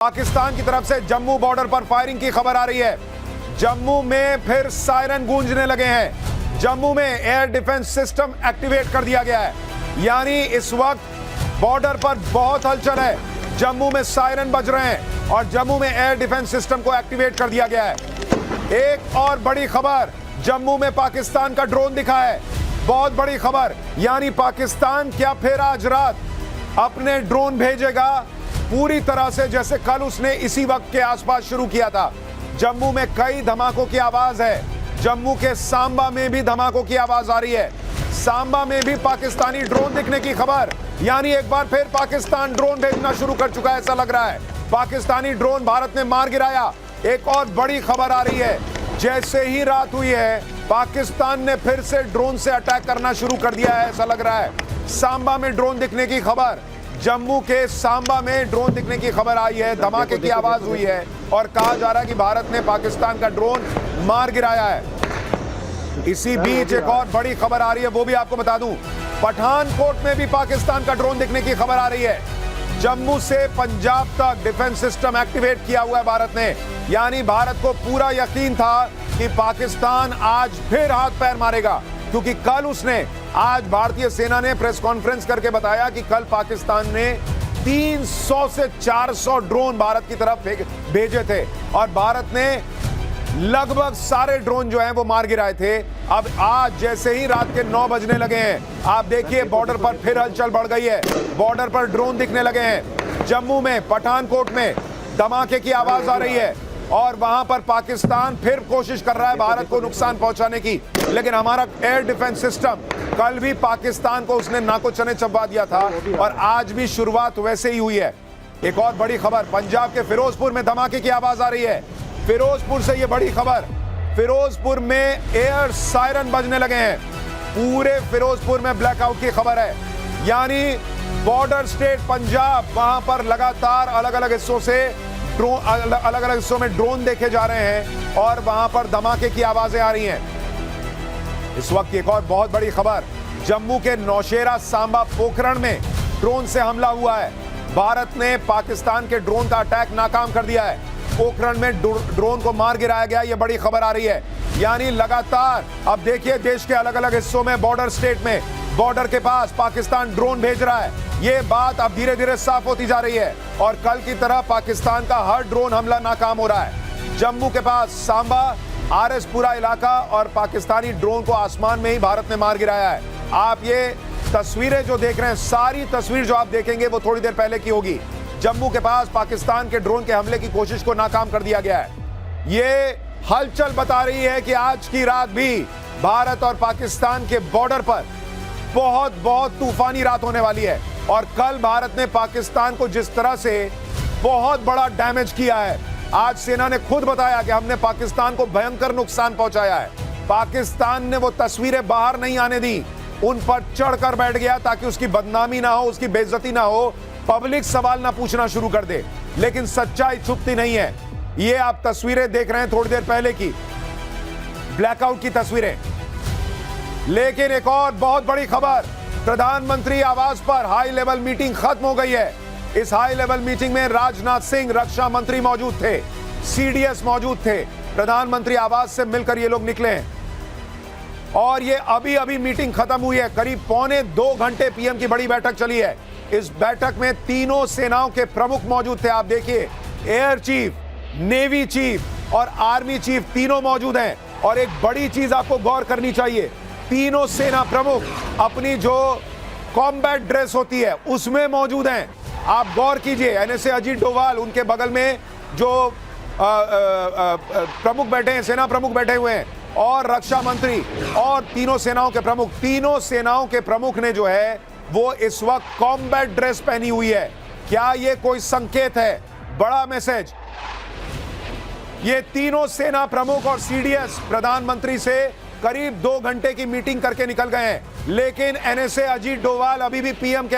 पाकिस्तान की तरफ से जम्मू बॉर्डर पर फायरिंग की खबर आ रही है। जम्मू में फिर सायरन गूंजने लगे हैं। जम्मू में एयर डिफेंस सिस्टम एक्टिवेट कर दिया गया है, यानी इस वक्त बॉर्डर पर बहुत हलचल है। जम्मू में सायरन बज रहे हैं और जम्मू में एयर डिफेंस सिस्टम को एक्टिवेट कर दिया गया है। एक और बड़ी खबर, जम्मू में पाकिस्तान का ड्रोन दिखा है। बहुत बड़ी खबर, यानी पाकिस्तान क्या फिर आज रात अपने ड्रोन भेजेगा पूरी तरह से जैसे कल उसने इसी वक्त के आसपास शुरू किया था। जम्मू में कई धमाकों की आवाज है। जम्मू के सांबा में भी धमाकों की आवाज आ रही है। सांबा में भी पाकिस्तानी ड्रोन दिखने की खबर, यानी एक बार फिर पाकिस्तान ड्रोन भेजना शुरू कर चुका है, ऐसा लग रहा है। पाकिस्तानी ड्रोन भारत ने मार गिराया। एक और बड़ी खबर आ रही है, जैसे ही रात हुई है पाकिस्तान ने फिर से ड्रोन से अटैक करना शुरू कर दिया है, ऐसा लग रहा है। सांबा में ड्रोन दिखने की खबर, जम्मू के सांबा में ड्रोन दिखने की खबर आई है। धमाके की आवाज हुई है और कहा जा रहा है कि भारत ने पाकिस्तान का ड्रोन मार गिराया है। इसी बीच एक और बड़ी खबर आ रही है, वो भी आपको बता दूं। पठानकोट में भी पाकिस्तान का ड्रोन दिखने की खबर आ रही है। जम्मू से पंजाब तक डिफेंस सिस्टम एक्टिवेट किया हुआ है भारत ने, यानी भारत को पूरा यकीन था कि पाकिस्तान आज फिर हाथ पैर मारेगा, क्योंकि कल उसने, आज भारतीय सेना ने प्रेस कॉन्फ्रेंस करके बताया कि कल पाकिस्तान ने 300 से 400 ड्रोन भारत की तरफ भेजे थे और भारत ने लगभग सारे ड्रोन जो हैं वो मार गिराए थे। अब आज जैसे ही रात के 9 बजने लगे हैं, आप देखिए बॉर्डर पर फिर हलचल बढ़ गई है। बॉर्डर पर ड्रोन दिखने लगे हैं। जम्मू में, पठानकोट में धमाके की आवाज आ रही है और वहां पर पाकिस्तान फिर कोशिश कर रहा है भारत को नुकसान पहुंचाने की। लेकिन हमारा एयर डिफेंस सिस्टम, कल भी पाकिस्तान को उसने नाको चने चबा दिया था और आज भी शुरुआत वैसे ही हुई है। एक और बड़ी खबर, पंजाब के फिरोजपुर में धमाके की आवाज आ रही है। फिरोजपुर से ये बड़ी खबर, फिरोजपुर में एयर सायरन बजने लगे हैं। पूरे फिरोजपुर में ब्लैकआउट की खबर है, यानी बॉर्डर स्टेट पंजाब, वहां पर लगातार अलग अलग हिस्सों से ड्रोन, अलग अलग हिस्सों में ड्रोन देखे जा रहे हैं और वहां पर धमाके की आवाजें आ रही हैं। इस वक्त एक और बहुत बड़ी खबर, जम्मू के नौशेरा, सांबा, पोखरण में ड्रोन से हमला हुआ है। भारत ने पाकिस्तान के ड्रोन का अटैक नाकाम कर दिया है। पोखरण में ड्रोन को मार गिराया गया, यह बड़ी खबर आ रही है। यानी लगातार अब देखिए देश के अलग अलग हिस्सों में, बॉर्डर स्टेट में, बॉर्डर के पास पाकिस्तान ड्रोन भेज रहा है। ये बात अब धीरे धीरे साफ होती जा रही है और कल की तरह पाकिस्तान का हर ड्रोन हमला नाकाम हो रहा है। जम्मू के पास सांबा, आरएस पूरा इलाका और पाकिस्तानी ड्रोन को आसमान में ही भारत ने मार गिराया है। आप ये तस्वीरें जो देख रहे हैं, सारी तस्वीर जो आप देखेंगे वो थोड़ी देर पहले की होगी। जम्मू के पास पाकिस्तान के ड्रोन के हमले की कोशिश को नाकाम कर दिया गया है। ये हलचल बता रही है कि आज की रात भी भारत और पाकिस्तान के बॉर्डर पर बहुत तूफानी रात होने वाली है। और कल भारत ने पाकिस्तान को जिस तरह से बहुत बड़ा डैमेज किया है, आज सेना ने खुद बताया कि हमने पाकिस्तान को भयंकर नुकसान पहुंचाया है। पाकिस्तान ने वो तस्वीरें बाहर नहीं आने दी, उन पर चढ़कर बैठ गया ताकि उसकी बदनामी ना हो, उसकी बेइज्जती ना हो, पब्लिक सवाल ना पूछना शुरू कर दे। लेकिन सच्चाई छुपती नहीं है। ये आप तस्वीरें देख रहे हैं थोड़ी देर पहले की, ब्लैकआउट की तस्वीरें। लेकिन एक और बहुत बड़ी खबर, प्रधानमंत्री आवास पर हाई लेवल मीटिंग खत्म हो गई है। इस हाई लेवल मीटिंग में राजनाथ सिंह, रक्षा मंत्री मौजूद थे, सीडीएस मौजूद थे। प्रधानमंत्री आवास से मिलकर ये लोग निकले हैं और ये अभी मीटिंग खत्म हुई है। करीब 1.25 घंटे पीएम की बड़ी बैठक चली है। इस बैठक में तीनों सेनाओं के प्रमुख मौजूद थे। आप देखिए, एयर चीफ, नेवी चीफ और आर्मी चीफ तीनों मौजूद हैं। और एक बड़ी चीज आपको गौर करनी चाहिए, तीनों सेना प्रमुख अपनी जो कॉम्बैट ड्रेस होती है उसमें मौजूद हैं। आप गौर कीजिए, एनएसए अजीत डोभाल, उनके बगल में जो प्रमुख बैठे हैं, सेना प्रमुख बैठे हुए हैं, और रक्षा मंत्री और तीनों सेनाओं के प्रमुख, तीनों सेनाओं के प्रमुख ने जो है वो इस वक्त कॉम्बैट ड्रेस पहनी हुई है। क्या ये कोई संकेत है? बड़ा मैसेज। ये तीनों सेना प्रमुख और सीडीएस प्रधानमंत्री से करीब 2 घंटे की मीटिंग करके निकल गए हैं, लेकिन एनएसए अजीत डोभाल अभी भी पीएम के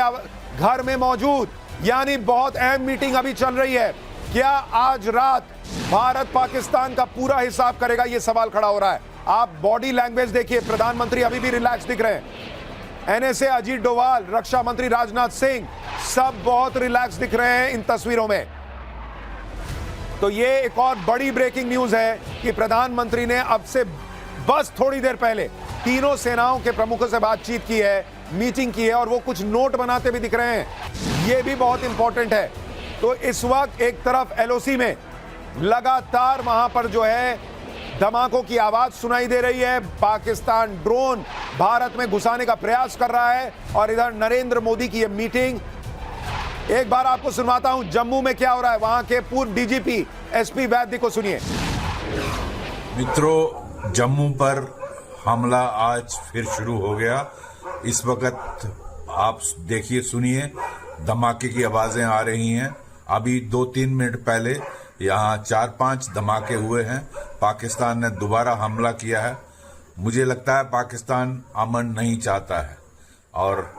घर में मौजूद, यानी बहुत अहम मीटिंग अभी चल रही है। क्या आज रात भारत पाकिस्तान का पूरा हिसाब करेगा, ये सवाल खड़ा हो रहा है। आप बॉडी लैंग्वेज देखिए, प्रधानमंत्री अभी भी रिलैक्स दिख रहे हैं। एनएसए अजीत डोभाल, रक्षा मंत्री राजनाथ सिंह, सब बहुत रिलैक्स दिख रहे हैं इन तस्वीरों में। तो ये एक और बड़ी ब्रेकिंग न्यूज है कि प्रधानमंत्री ने अब से बस थोड़ी देर पहले तीनों सेनाओं के प्रमुखों से बातचीत की है, मीटिंग की है और वो कुछ नोट बनाते भी दिख रहे हैं। ये भी बहुत इंपॉर्टेंट है। तो इस वक्त एक तरफ एलओसी में लगातार वहां पर जो है धमाकों की आवाज सुनाई दे रही है, पाकिस्तान ड्रोन भारत में घुसाने का प्रयास कर रहा है, और इधर नरेंद्र मोदी की ये मीटिंग। एक बार आपको सुनवाता हूं जम्मू में क्या हो रहा है, वहां के पूर्व डीजीपी एसपी वैद्य को सुनिए। मित्रों, जम्मू पर हमला आज फिर शुरू हो गया। इस वक्त आप देखिए, सुनिए, धमाके की आवाजें आ रही हैं। अभी 2-3 मिनट पहले यहाँ 4-5 धमाके हुए हैं। पाकिस्तान ने दोबारा हमला किया है। मुझे लगता है पाकिस्तान अमन नहीं चाहता है और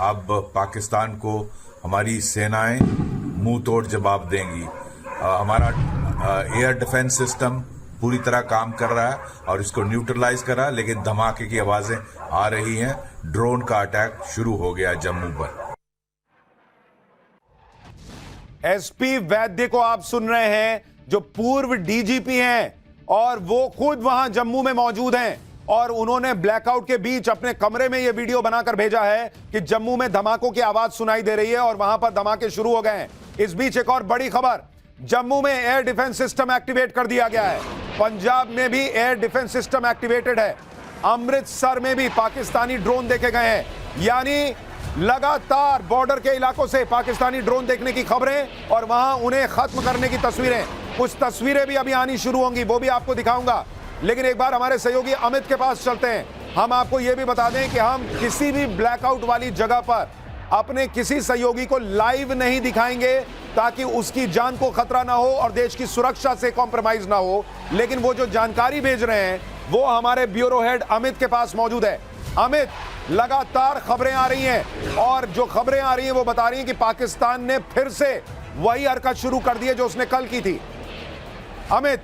अब पाकिस्तान को हमारी सेनाएं मुंह तोड़ जवाब देंगी। हमारा एयर डिफेंस सिस्टम पूरी तरह काम कर रहा है और इसको न्यूट्रलाइज कर रहा है, लेकिन धमाके की आवाजें आ रही हैं। ड्रोन का अटैक शुरू हो गया जम्मू पर। एसपी वैद्य को आप सुन रहे हैं, जो पूर्व डीजीपी हैं और वो खुद वहां जम्मू में मौजूद हैं, और उन्होंने ब्लैकआउट के बीच अपने कमरे में ये वीडियो बनाकर भेजा है कि जम्मू में धमाकों की आवाज सुनाई दे रही है और वहां पर धमाके शुरू हो गए हैं। इस बीच एक और बड़ी खबर, जम्मू में एयर डिफेंस सिस्टम एक्टिवेट कर दिया गया है। पंजाब में भी एयर डिफेंस सिस्टम एक्टिवेटेड है। अमृतसर में भी पाकिस्तानी ड्रोन देखे गए हैं। यानी लगातार बॉर्डर के इलाकों से पाकिस्तानी ड्रोन देखने की खबरें और वहां उन्हें खत्म करने की तस्वीरें। कुछ तस्वीरें भी अभी आनी शुरू होंगी, वो भी आपको दिखाऊंगा। लेकिन एक बार हमारे सहयोगी अमित के पास चलते हैं। हम आपको यह भी बता दें कि हम किसी भी ब्लैकआउट वाली जगह पर अपने किसी सहयोगी को लाइव नहीं दिखाएंगे, ताकि उसकी जान को खतरा ना हो और देश की सुरक्षा से कॉम्प्रोमाइज ना हो। लेकिन वो जो जानकारी भेज रहे हैं वो हमारे ब्यूरो हेड अमित के पास मौजूद है। अमित, लगातार खबरें आ रही हैं और जो खबरें आ रही हैं वो बता रही हैं कि पाकिस्तान ने फिर से वही हरकत शुरू कर दी है जो उसने कल की थी। अमित,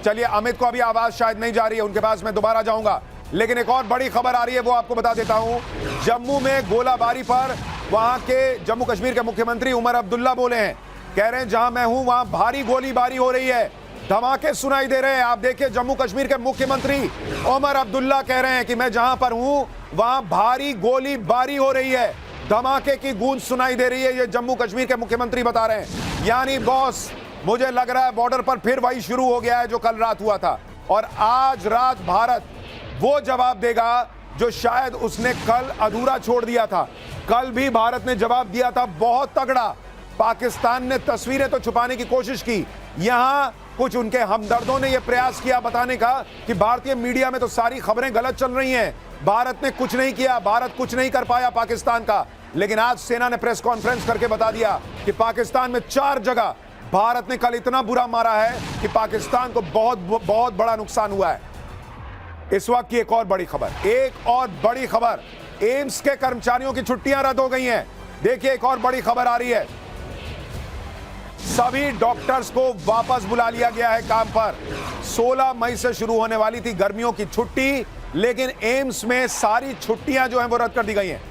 चलिए, अमित को अभी आवाज शायद नहीं जा रही है, उनके पास मैं दोबारा जाऊंगा। लेकिन एक और बड़ी खबर आ रही है, वो आपको बता देता हूं। जम्मू में गोलाबारी पर वहां के जम्मू कश्मीर के मुख्यमंत्री उमर अब्दुल्ला बोले हैं, कह रहे हैं जहां मैं हूं वहां भारी गोलीबारी हो रही है, धमाके सुनाई दे रहे हैं। आप देखिए, जम्मू कश्मीर के मुख्यमंत्री उमर अब्दुल्ला कह रहे हैं कि मैं जहां पर हूं वहां भारी गोलीबारी हो रही है, धमाके की गूंज सुनाई दे रही है। ये जम्मू कश्मीर के मुख्यमंत्री बता रहे हैं। यानी बॉस, मुझे लग रहा है बॉर्डर पर फिर वही शुरू हो गया है जो कल रात हुआ था, और आज रात भारत वो जवाब देगा जो शायद उसने कल अधूरा छोड़ दिया था। कल भी भारत ने जवाब दिया था बहुत तगड़ा। पाकिस्तान ने तस्वीरें तो छुपाने की कोशिश की, यहां कुछ उनके हमदर्दों ने यह प्रयास किया बताने का कि भारतीय मीडिया में तो सारी खबरें गलत चल रही हैं, भारत ने कुछ नहीं किया, भारत कुछ नहीं कर पाया पाकिस्तान का। लेकिन आज सेना ने प्रेस कॉन्फ्रेंस करके बता दिया कि पाकिस्तान में 4 जगह भारत ने कल इतना बुरा मारा है कि पाकिस्तान को बहुत बड़ा नुकसान हुआ है। इस वक्त की एक और बड़ी खबर, एम्स के कर्मचारियों की छुट्टियां रद्द हो गई हैं। देखिए, एक और बड़ी खबर आ रही है, सभी डॉक्टर्स को वापस बुला लिया गया है काम पर। 16 मई से शुरू होने वाली थी गर्मियों की छुट्टी, लेकिन एम्स में सारी छुट्टियां जो हैं वो रद्द कर दी गई हैं।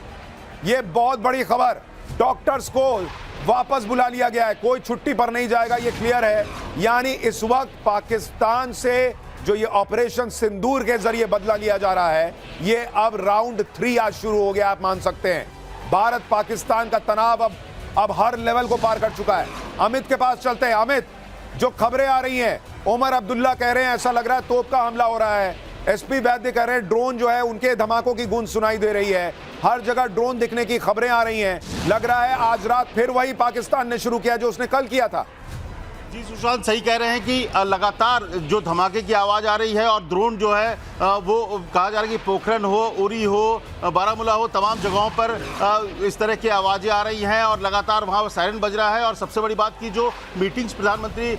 ये बहुत बड़ी खबर, डॉक्टर्स को वापस बुला लिया गया है, कोई छुट्टी पर नहीं जाएगा, ये क्लियर है। यानी इस वक्त पाकिस्तान से जो ये ऑपरेशन सिंदूर के जरिए बदला लिया जा रहा है, ये अब राउंड 3 आज शुरू हो गया, आप मान सकते हैं। भारत पाकिस्तान का तनाव अब हर लेवल को पार कर चुका है। अमित के पास चलते हैं। अमित, जो खबरें आ रही हैं, उमर अब्दुल्ला कह रहे हैं ऐसा लग रहा है तोप का हमला हो रहा है, एसपी वैद्य कह रहे हैं ड्रोन जो है उनके धमाकों की गूंज सुनाई दे रही है, हर जगह ड्रोन दिखने की खबरें आ रही हैं। लग रहा है आज रात फिर वही पाकिस्तान ने शुरू किया जो उसने कल किया था। जी सुशांत, सही कह रहे हैं कि लगातार जो धमाके की आवाज़ आ रही है और ड्रोन जो है वो कहा जा रहा है कि पोखरन हो, उरी हो, बारामूला हो, तमाम जगहों पर इस तरह की आवाज़ें आ रही हैं और लगातार वहाँ सायरन बज रहा है। और सबसे बड़ी बात की जो मीटिंग्स प्रधानमंत्री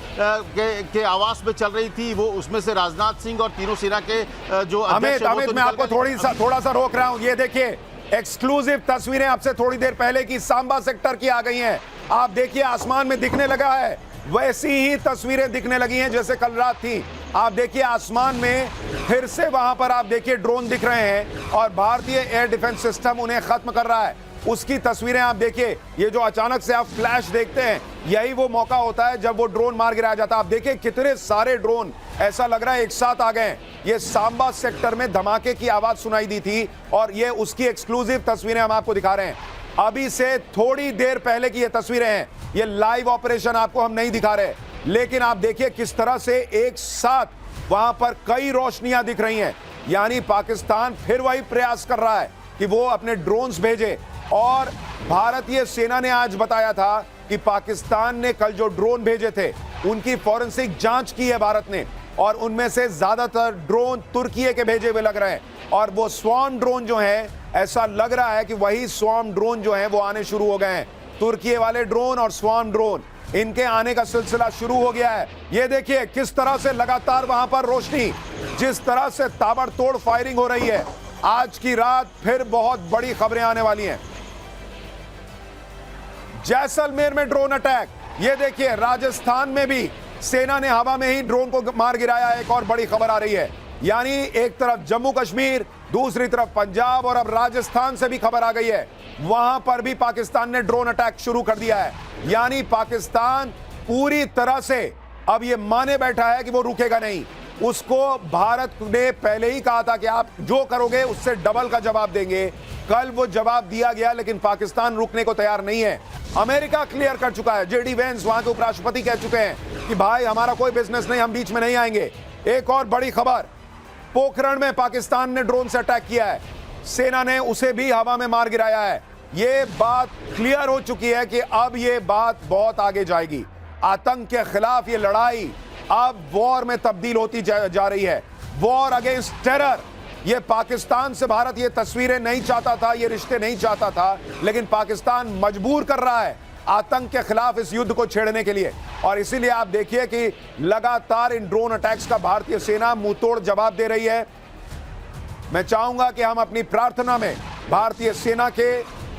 के आवास में चल रही थी, वो उसमें से राजनाथ सिंह और तीनों सेना के जो अमित, मैं आपको थोड़ा सा रोक रहा हूँ। ये देखिए, एक्सक्लूसिव तस्वीरें आपसे थोड़ी देर पहले की सांबा सेक्टर की आ गई हैं। आप देखिए, आसमान में दिखने लगा है, वैसी ही तस्वीरें दिखने लगी हैं जैसे कल रात थी। आप देखिए, आसमान में फिर से वहां पर आप देखिए ड्रोन दिख रहे हैं और भारतीय एयर डिफेंस सिस्टम उन्हें खत्म कर रहा है। उसकी तस्वीरें आप देखिए। ये जो अचानक से आप फ्लैश देखते हैं, यही वो मौका होता है जब वो ड्रोन मार गिराया जाता है। आप देखिए कितने सारे ड्रोन ऐसा लग रहा है एक साथ आ गए हैं। ये सांबा सेक्टर में धमाके की आवाज सुनाई दी थी और ये उसकी एक्सक्लूसिव तस्वीरें हम आपको दिखा रहे हैं। अभी से थोड़ी देर पहले की ये तस्वीरें हैं, ये लाइव ऑपरेशन आपको हम नहीं दिखा रहे, लेकिन आप देखिए किस तरह से एक साथ वहां पर कई रोशनियां दिख रही हैं। यानी पाकिस्तान फिर वही प्रयास कर रहा है कि वो अपने ड्रोन्स भेजे। और भारतीय सेना ने आज बताया था कि पाकिस्तान ने कल जो ड्रोन भेजे थे उनकी फॉरेंसिक जांच की है भारत ने, और उनमें से ज्यादातर ड्रोन तुर्की के भेजे हुए लग रहे हैं। और वो स्वॉर्म ड्रोन जो है, ऐसा लग रहा है कि वही स्वॉर्म ड्रोन जो है वो आने शुरू हो गए हैं। तुर्की वाले ड्रोन और स्वॉर्म ड्रोन, इनके आने का सिलसिला शुरू हो गया है। ये देखिए किस तरह से लगातार वहां पर रोशनी, जिस तरह से ताबड़तोड़ फायरिंग हो रही है। आज की रात फिर बहुत बड़ी खबरें आने वाली हैं। जैसलमेर में ड्रोन अटैक, ये देखिए राजस्थान में भी सेना ने हवा में ही ड्रोन को मार गिराया। एक और बड़ी खबर आ रही है, यानी एक तरफ जम्मू कश्मीर, दूसरी तरफ पंजाब और अब राजस्थान से भी खबर आ गई है, वहां पर भी पाकिस्तान ने ड्रोन अटैक शुरू कर दिया है। यानी पाकिस्तान पूरी तरह से अब ये माने बैठा है कि वो रुकेगा नहीं। उसको भारत ने पहले ही कहा था कि आप जो करोगे उससे डबल का जवाब देंगे। कल वो जवाब दिया गया, लेकिन पाकिस्तान रुकने को तैयार नहीं है। अमेरिका क्लियर कर चुका है, जेडी वेंस वहां के उपराष्ट्रपति कह चुके हैं कि भाई हमारा कोई बिजनेस नहीं, हम बीच में नहीं आएंगे। एक और बड़ी खबर, पोखरण में पाकिस्तान ने ड्रोन से अटैक किया है, सेना ने उसे भी हवा में मार गिराया है। ये बात क्लियर हो चुकी है कि अब ये बात बहुत आगे जाएगी। आतंक के खिलाफ ये लड़ाई अब वॉर में तब्दील होती जा रही है, वॉर अगेंस्ट टेरर। ये पाकिस्तान से भारत ये तस्वीरें नहीं चाहता था, ये रिश्ते नहीं चाहता था, लेकिन पाकिस्तान मजबूर कर रहा है आतंक के खिलाफ इस युद्ध को छेड़ने के लिए। और इसीलिए आप देखिए कि लगातार इन ड्रोन अटैक्स का भारतीय सेना मुंहतोड़ जवाब दे रही है। मैं चाहूंगा कि हम अपनी प्रार्थना में भारतीय सेना के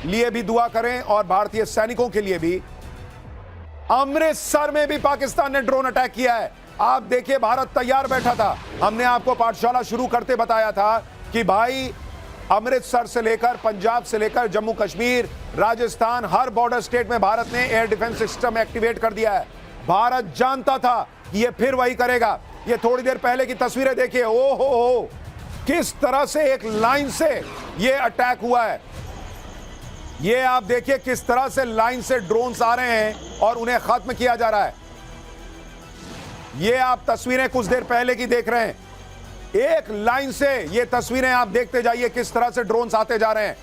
लिए भी दुआ करें और भारतीय सैनिकों के लिए भी। अमृतसर में भी पाकिस्तान ने ड्रोन अटैक किया है। आप देखिए भारत तैयार बैठा था। हमने आपको पाठशाला शुरू करते बताया था कि भाई अमृतसर से लेकर पंजाब से लेकर जम्मू कश्मीर, राजस्थान, हर बॉर्डर स्टेट में भारत ने एयर डिफेंस सिस्टम एक्टिवेट कर दिया है। भारत जानता था कि ये फिर वही करेगा। ये थोड़ी देर पहले की तस्वीरें देखिए, ओ हो किस तरह से एक लाइन से ये अटैक हुआ है। ये आप देखिए किस तरह से लाइन से ड्रोन्स आ रहे हैं और उन्हें खत्म किया जा रहा है। ये आप तस्वीरें कुछ देर पहले की देख रहे हैं, एक लाइन से ये तस्वीरें आप देखते जाइए किस तरह से ड्रोन्स आते जा रहे हैं।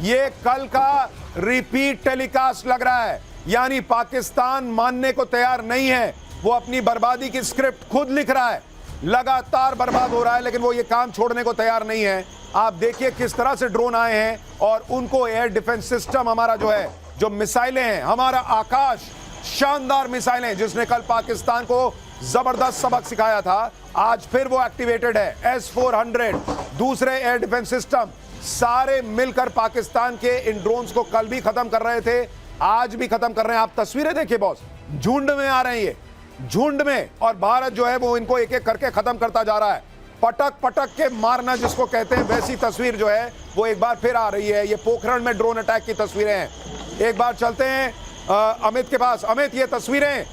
ये कल का रिपीट टेलीकास्ट लग रहा है, यानी पाकिस्तान मानने को तैयार नहीं है। वो अपनी बर्बादी की स्क्रिप्ट खुद लिख रहा है, लगातार बर्बाद हो रहा है, लेकिन वो ये काम छोड़ने को तैयार नहीं है। आप देखिए किस तरह से ड्रोन आए हैं और उनको एयर डिफेंस सिस्टम हमारा जो है, जो मिसाइलें हैं, हमारा आकाश शानदार मिसाइलें जिसने कल पाकिस्तान को जबरदस्त सबक सिखाया था, आज फिर वो एक्टिवेटेड है। S-400 दूसरे एयर डिफेंस सिस्टम सारे मिलकर पाकिस्तान के इन ड्रोन्स को कल भी खत्म कर रहे थे, आज भी खत्म कर रहे हैं। आप तस्वीरें देखिए बॉस, झुंड में आ रहे हैं, ये झुंड में, और भारत जो है वो इनको एक एक करके खत्म करता जा रहा है। पटक पटक के मारना जिसको कहते हैं, वैसी तस्वीर जो है वो एक बार फिर आ रही है। ये पोखरण में ड्रोन अटैक की तस्वीरें हैं। एक बार चलते हैं अमित के पास। अमित, ये तस्वीरें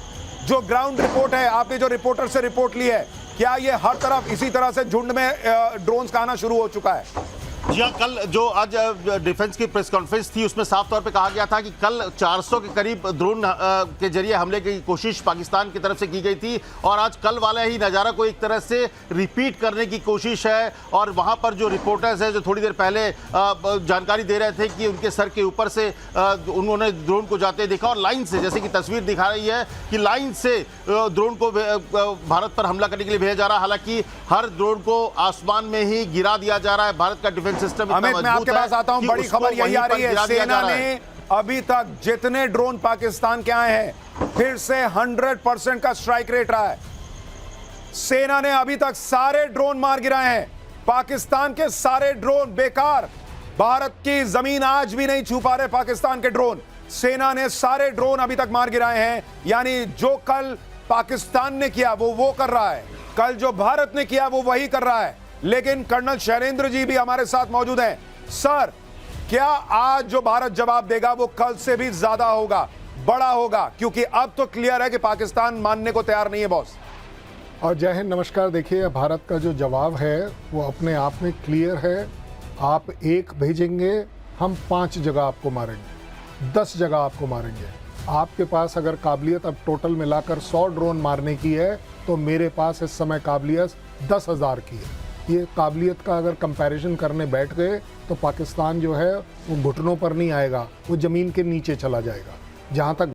जो ग्राउंड रिपोर्ट है, आपने जो रिपोर्टर से रिपोर्ट ली है, क्या ये हर तरफ इसी तरह से झुंड में ड्रोन्स का आना शुरू हो चुका है? जी हाँ, कल जो आज डिफेंस की प्रेस कॉन्फ्रेंस थी उसमें साफ तौर पे कहा गया था कि कल 400 के करीब ड्रोन के जरिए हमले की कोशिश पाकिस्तान की तरफ से की गई थी, और आज कल वाला ही नज़ारा को एक तरह से रिपीट करने की कोशिश है। और वहाँ पर जो रिपोर्टर्स हैं जो थोड़ी देर पहले जानकारी दे रहे थे कि उनके सर के ऊपर से उन्होंने ड्रोन को जाते देखा, और लाइन से, जैसे कि तस्वीर दिखा रही है कि लाइन से ड्रोन को भारत पर हमला करने के लिए भेजा जा रहा है। हालांकि हर ड्रोन को आसमान में ही गिरा दिया जा रहा है। भारत का डिफेंस सिस्टम अमित, मैं आपके पास आता हूं, बड़ी खबर यही आ रही है, सेना ने अभी तक जितने ड्रोन पाकिस्तान के आए हैं, फिर से 100% का स्ट्राइक रेट रहा है। सेना ने अभी तक सारे ड्रोन मार गिराए हैं। पाकिस्तान के सारे ड्रोन बेकार, भारत की जमीन आज भी नहीं छू पा रहे पाकिस्तान के ड्रोन। सेना ने सारे ड्रोन अभी तक मार गिराए हैं। यानी जो कल पाकिस्तान ने किया वो कर रहा है, कल जो भारत ने किया वो वही कर रहा है। लेकिन कर्नल शैलेंद्र जी भी हमारे साथ मौजूद हैं। सर, क्या आज जो भारत जवाब देगा वो कल से भी ज्यादा होगा, बड़ा होगा? क्योंकि अब तो क्लियर है कि पाकिस्तान मानने को तैयार नहीं है बॉस। और जय हिंद, नमस्कार। देखिए, भारत का जो जवाब है वो अपने आप में क्लियर है। आप एक भेजेंगे, हम 5 जगह आपको मारेंगे, 10 जगह आपको मारेंगे। आपके पास अगर काबिलियत अब टोटल मिलाकर 100 ड्रोन मारने की है तो मेरे पास इस समय काबिलियत 10,000 की है। ये काबिलियत का अगर कंपैरिजन करने बैठ गए तो पाकिस्तान जो है वो घुटनों पर नहीं आएगा, वो ज़मीन के नीचे चला जाएगा। जहाँ तक